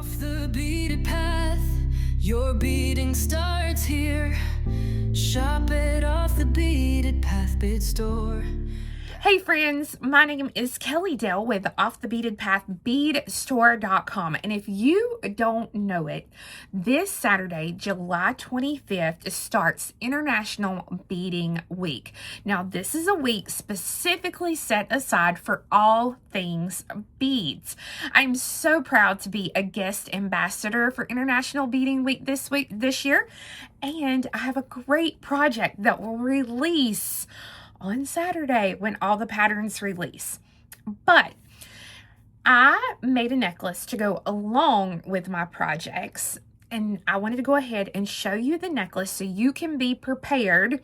Off the beaded path, your beading starts here. Shop it off the beaded path bead store. Hey friends, my name is Kelly Dell with Off the Beaded Path beadstore.com. And if you don't know it, this Saturday, July 25th, starts International Beading Week. Now, this is a week specifically set aside for all things beads. I'm so proud to be a guest ambassador for International Beading Week this year. And I have a great project that will release on Saturday when all the patterns release. But I made a necklace to go along with my projects, and I wanted to go ahead and show you the necklace so you can be prepared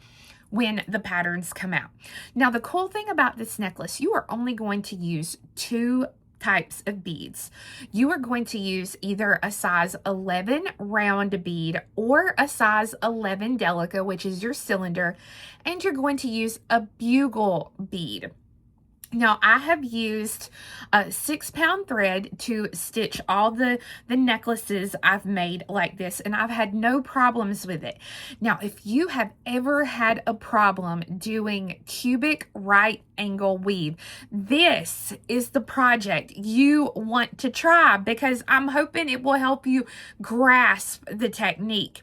when the patterns come out. Now, the cool thing about this necklace, you are only going to use two types of beads. You are going to use either a size 11 round bead or a size 11 delica, which is your cylinder, and you're going to use a bugle bead. Now, I have used a 6-pound thread to stitch all the necklaces I've made like this, and I've had no problems with it. Now, if you have ever had a problem doing cubic right angle weave, this is the project you want to try because I'm hoping it will help you grasp the technique.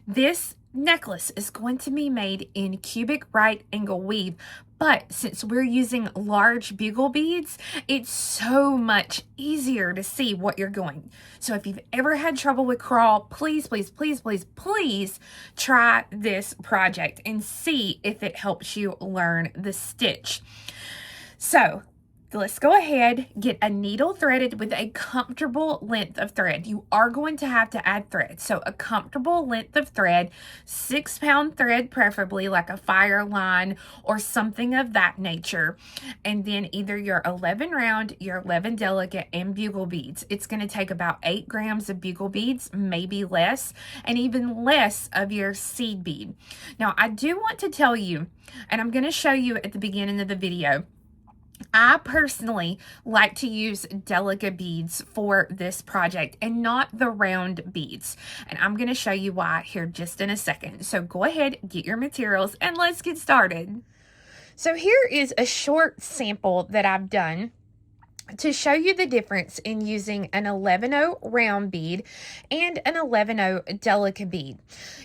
This necklace is going to be made in cubic right angle weave, but since we're using large bugle beads, it's so much easier to see what you're going. So if you've ever had trouble with crawl, please, please, please, please, please try this project and see if it helps you learn the stitch. So let's go ahead, get a needle threaded with a comfortable length of thread. You are going to have to add thread. So a comfortable length of thread, 6-pound thread, preferably like a fire line or something of that nature. And then either your 11 round, your 11 delicate, and bugle beads. It's going to take about 8 grams of bugle beads, maybe less, and even less of your seed bead. Now, I do want to tell you, and I'm going to show you at the beginning of the video, I personally like to use delica beads for this project and not the round beads. And I'm going to show you why here just in a second. So go ahead, get your materials, and let's get started. So here is a short sample that I've done to show you the difference in using an 11-0 round bead and an 11-0 delica bead.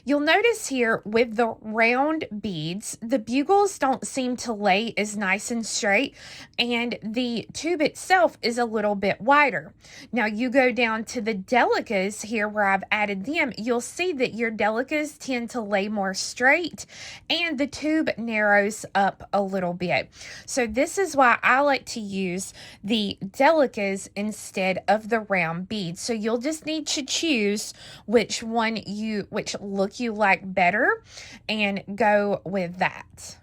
You'll notice here with the round beads, the bugles don't seem to lay as nice and straight, and the tube itself is a little bit wider. Now you go down to the delicas here where I've added them, you'll see that your delicas tend to lay more straight and the tube narrows up a little bit. So this is why I like to use the delicas instead of the round beads. So you'll just need to choose which look you like better and go with that.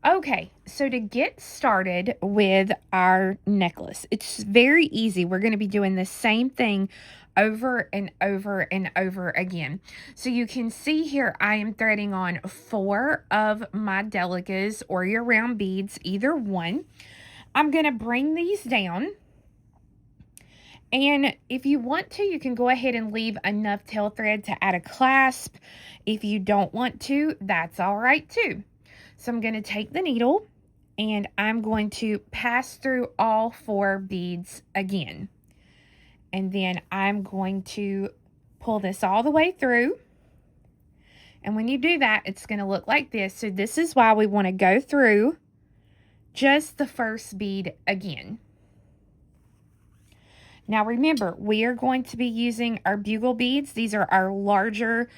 Okay, so to get started with our necklace, it's very easy. We're going to be doing the same thing over and over and over again. So you can see here I am threading on 4 of my delicas or your round beads, either one. I'm going to bring these down. And if you want to, you can go ahead and leave enough tail thread to add a clasp. If you don't want to, that's all right too. So I'm going to take the needle and I'm going to pass through all 4 beads again. And then I'm going to pull this all the way through. And when you do that, it's going to look like this. So this is why we want to go through just the first bead again. Now remember, we are going to be using our bugle beads. These are our larger,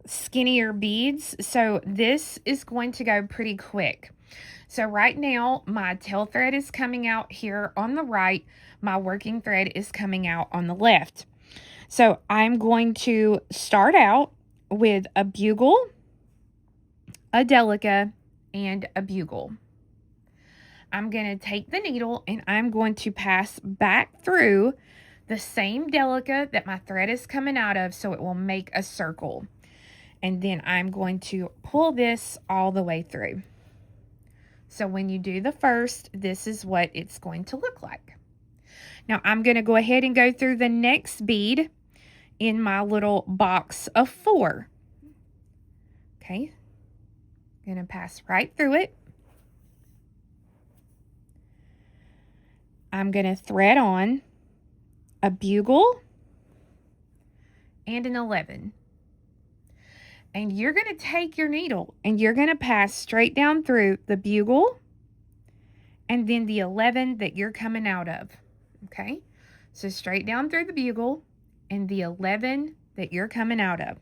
skinnier beads. So this is going to go pretty quick. So right now, my tail thread is coming out here on the right. My working thread is coming out on the left. So I'm going to start out with a bugle, a delica, and a bugle. I'm going to take the needle and I'm going to pass back through the same delica that my thread is coming out of so it will make a circle. And then I'm going to pull this all the way through. So when you do the first, this is what it's going to look like. Now I'm going to go ahead and go through the next bead in my little box of 4. Okay, gonna pass right through it. I'm gonna thread on a bugle and an 11. And you're gonna take your needle and you're gonna pass straight down through the bugle and then the 11 that you're coming out of. Okay, so straight down through the bugle and the 11 that you're coming out of.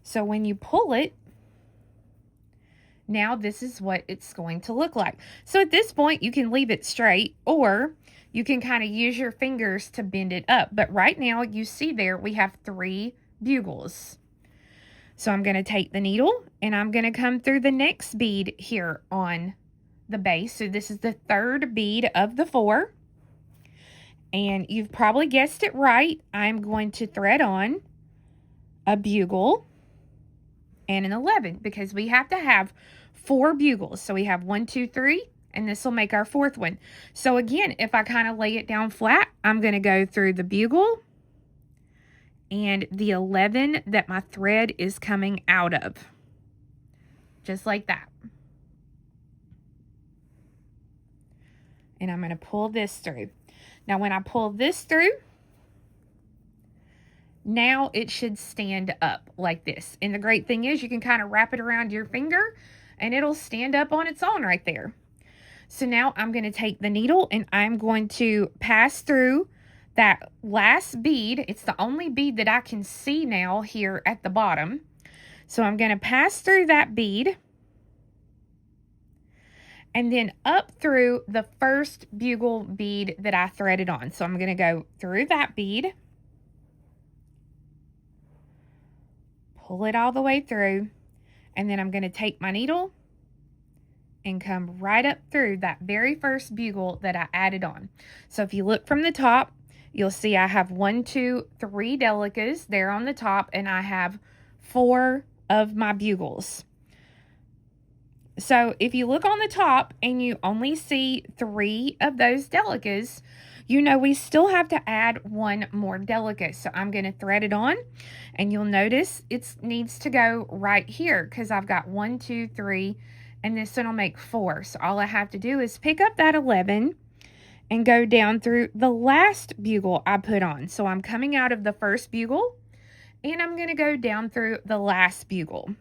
So when you pull it, now this is what it's going to look like. So at this point, you can leave it straight, or you can kind of use your fingers to bend it up. But right now, you see there, we have 3 bugles. So I'm going to take the needle and I'm going to come through the next bead here on the base. So this is the 3rd bead of the 4. And you've probably guessed it right. I'm going to thread on a bugle and an 11 because we have to have 4 bugles. So we have 1, 2, 3, and this will make our 4th one. So again, if I kind of lay it down flat, I'm going to go through the bugle and the 11 that my thread is coming out of. Just like that. And I'm going to pull this through. Now when I pull this through, now it should stand up like this. And the great thing is you can kind of wrap it around your finger and it'll stand up on its own right there. So now I'm going to take the needle and I'm going to pass through that last bead. It's the only bead that I can see now here at the bottom. So I'm going to pass through that bead and then up through the first bugle bead that I threaded on. So I'm going to go through that bead, pull it all the way through, and then I'm going to take my needle and come right up through that very first bugle that I added on. So if you look from the top, you'll see I have 1, 2, 3 delicas there on the top, and I have 4 of my bugles. So if you look on the top and you only see 3 of those delicas, you know we still have to add 1 more delica. So I'm going to thread it on, and you'll notice it needs to go right here because I've got 1, 2, 3, and this one will make 4. So all I have to do is pick up that 11 and go down through the last bugle I put on. So I'm coming out of the first bugle, and I'm going to go down through the last bugle.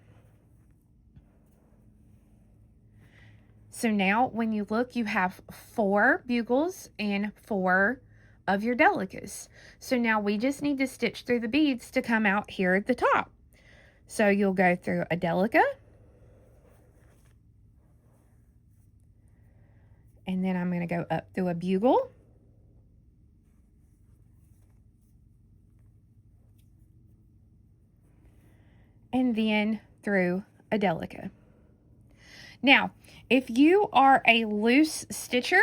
So now when you look, you have 4 bugles and 4 of your delicas. So now we just need to stitch through the beads to come out here at the top. So you'll go through a delica, and then I'm going to go up through a bugle, and then through a delica. Now, if you are a loose stitcher,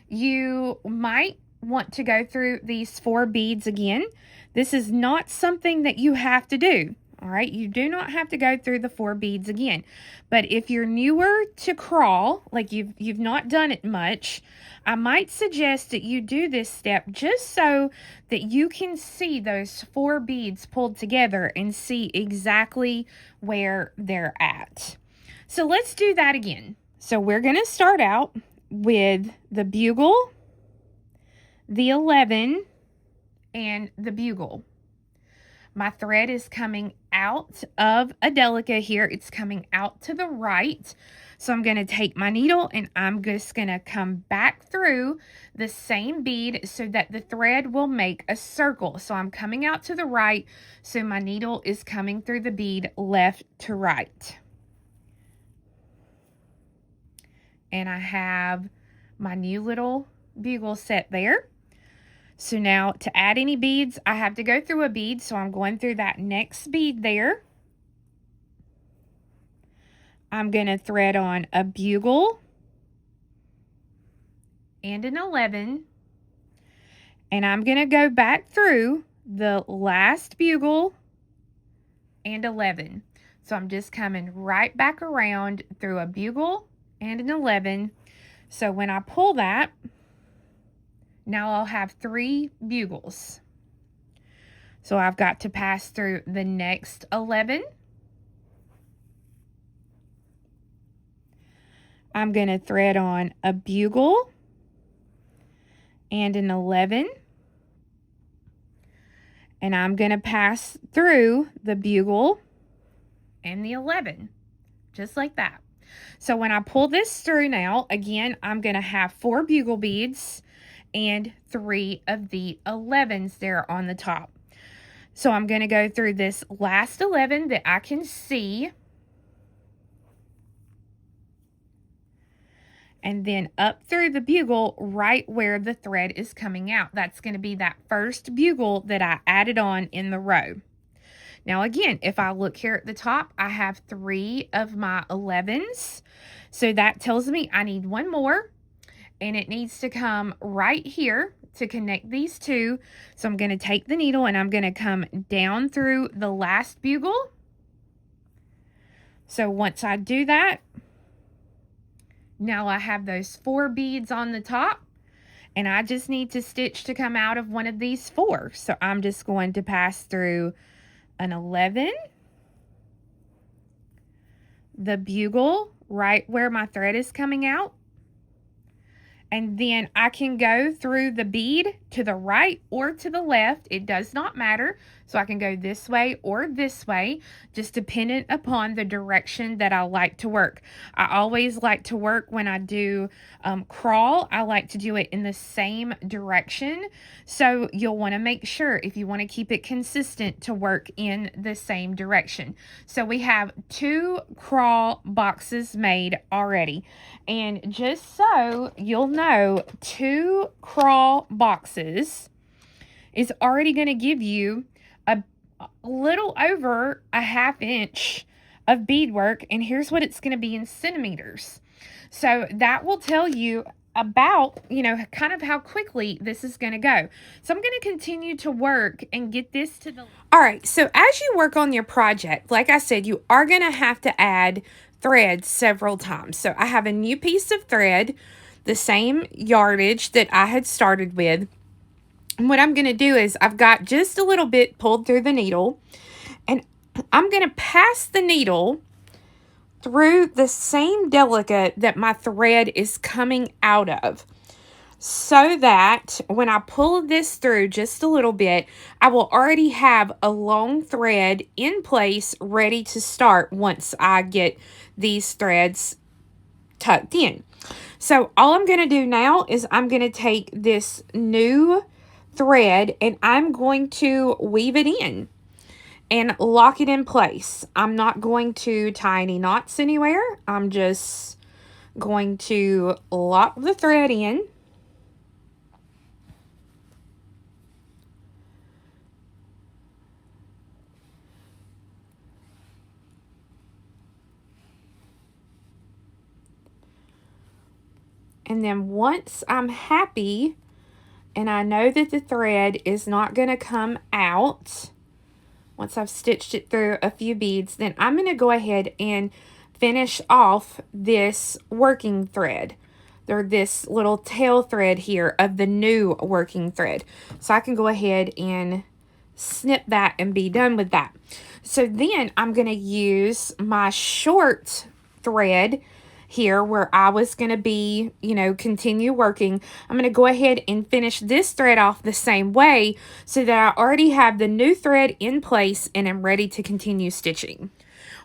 you might want to go through these 4 beads again. This is not something that you have to do. All right, you do not have to go through the 4 beads again. But if you're newer to crawl, like you've not done it much, I might suggest that you do this step just so that you can see those 4 beads pulled together and see exactly where they're at. So let's do that again. So we're going to start out with the bugle, the 11, and the bugle. My thread is coming out of a delica here. It's coming out to the right. So I'm going to take my needle and I'm just going to come back through the same bead so that the thread will make a circle. So I'm coming out to the right, so my needle is coming through the bead left to right. And I have my new little bugle set there. So now to add any beads, I have to go through a bead. So I'm going through that next bead there. I'm going to thread on a bugle and an 11. And I'm going to go back through the last bugle and 11. So I'm just coming right back around through a bugle and an 11. So when I pull that, now I'll have 3 bugles. So I've got to pass through the next 11. I'm going to thread on a bugle and an 11. And I'm going to pass through the bugle and the 11, just like that. So when I pull this through now, again, I'm going to have 4 bugle beads and 3 of the 11s there on the top. So I'm going to go through this last 11 that I can see, and then up through the bugle right where the thread is coming out. That's going to be that first bugle that I added on in the row. Now again, if I look here at the top, I have 3 of my 11s. So that tells me I need 1 more, and it needs to come right here to connect these two. So I'm going to take the needle and I'm going to come down through the last bugle. So once I do that, now I have those 4 beads on the top, and I just need to stitch to come out of one of these 4. So I'm just going to pass through an 11, the bugle right where my thread is coming out, and then I can go through the bead to the right or to the left. It does not matter. So I can go this way or this way, just dependent upon the direction that I like to work. I always like to work when I do crawl. I like to do it in the same direction. So you'll want to make sure, if you want to keep it consistent, to work in the same direction. So we have 2 crawl boxes made already. And just so you'll know, 2 crawl boxes is already going to give you a little over a 1/2 inch of beadwork, and here's what it's going to be in centimeters. So that will tell you about, kind of how quickly this is going to go. So I'm going to continue to work and get this to the... All right, so as you work on your project, like I said, you are going to have to add thread several times. So I have a new piece of thread, the same yardage that I had started with. And what I'm going to do is I've got just a little bit pulled through the needle, and I'm going to pass the needle through the same delicate that my thread is coming out of, so that when I pull this through just a little bit, I will already have a long thread in place ready to start once I get these threads tucked in. So all I'm going to do now is I'm going to take this new thread and I'm going to weave it in and lock it in place. I'm not going to tie any knots anywhere. I'm just going to lock the thread in. And then once I'm happy and I know that the thread is not going to come out, once I've stitched it through a few beads, then I'm going to go ahead and finish off this working thread, or this little tail thread here of the new working thread. So I can go ahead and snip that and be done with that. So then I'm going to use my short thread here where I was going to be, continue working. I'm going to go ahead and finish this thread off the same way so that I already have the new thread in place and I'm ready to continue stitching.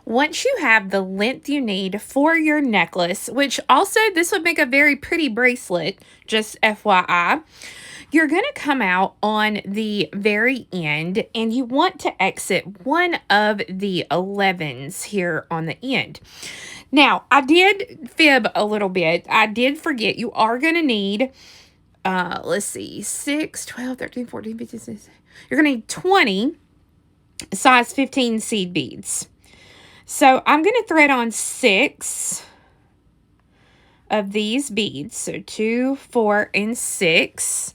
Once you have the length you need for your necklace, which also this would make a very pretty bracelet, just FYI, you're going to come out on the very end and you want to exit one of the 11s here on the end. Now, I did fib a little bit. I did forget you are going to need, let's see, 6, 12, 13, 14, 15, 16. You're going to need 20 size 15 seed beads. So I'm going to thread on 6 of these beads. So 2, 4, and 6.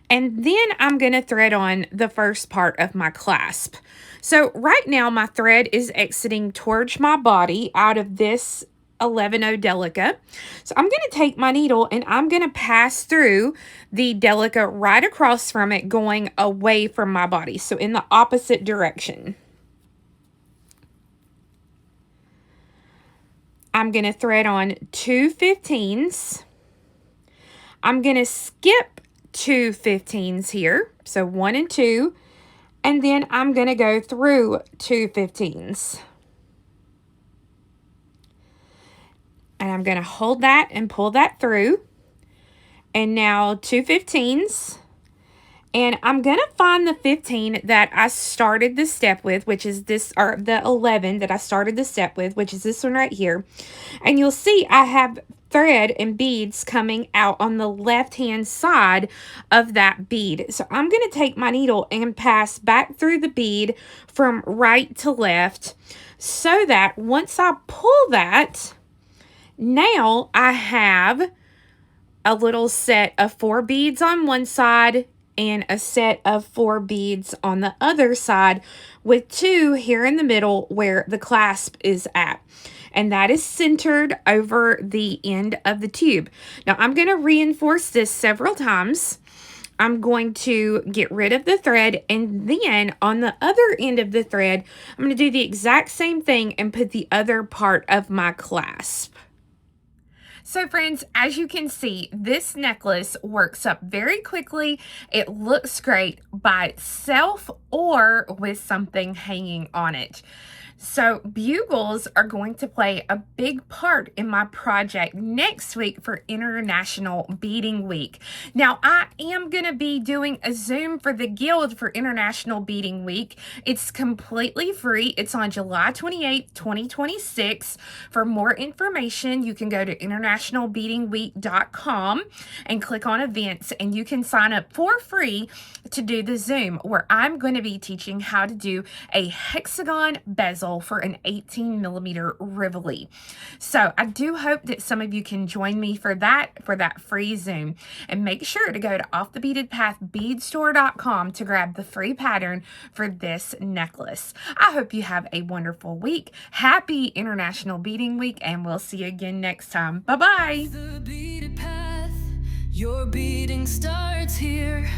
And then I'm going to thread on the first part of my clasp. So right now my thread is exiting towards my body out of this 11 Delica. So I'm going to take my needle and I'm going to pass through the Delica right across from it, going away from my body. So in the opposite direction. I'm going to thread on 2 15s. I'm going to skip 2 15s here. So 1 and 2. And then I'm going to go through 2 15s. And I'm going to hold that and pull that through. And now 2 15s. And I'm going to find the 15 that I started the step with, which is this, or the 11 that I started the step with, which is this one right here. And you'll see I have thread and beads coming out on the left-hand side of that bead. So I'm going to take my needle and pass back through the bead from right to left, so that once I pull that, now I have a little set of 4 beads on one side and a set of 4 beads on the other side, with 2 here in the middle where the clasp is at. And that is centered over the end of the tube. Now I'm going to reinforce this several times. I'm going to get rid of the thread, and then on the other end of the thread, I'm going to do the exact same thing and put the other part of my clasp. So friends, as you can see, this necklace works up very quickly. It looks great by itself or with something hanging on it. So bugles are going to play a big part in my project next week for International Beading Week. Now, I am going to be doing a Zoom for the Guild for International Beading Week. It's completely free. It's on July 28th, 2026. For more information, you can go to internationalbeadingweek.com and click on events, and you can sign up for free to do the Zoom, where I'm going to be teaching how to do a hexagon bezel for an 18mm Rivoli. So I do hope that some of you can join me for that free Zoom. And make sure to go to offthebeadedpathbeadstore.com to grab the free pattern for this necklace. I hope you have a wonderful week. Happy International Beading Week, and we'll see you again next time. Bye-bye. The beaded path, your beading starts here.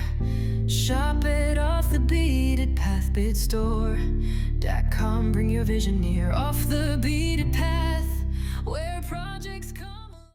Shop it off the beaded path, beadstore.com. Bring your vision near. Off the beaded path.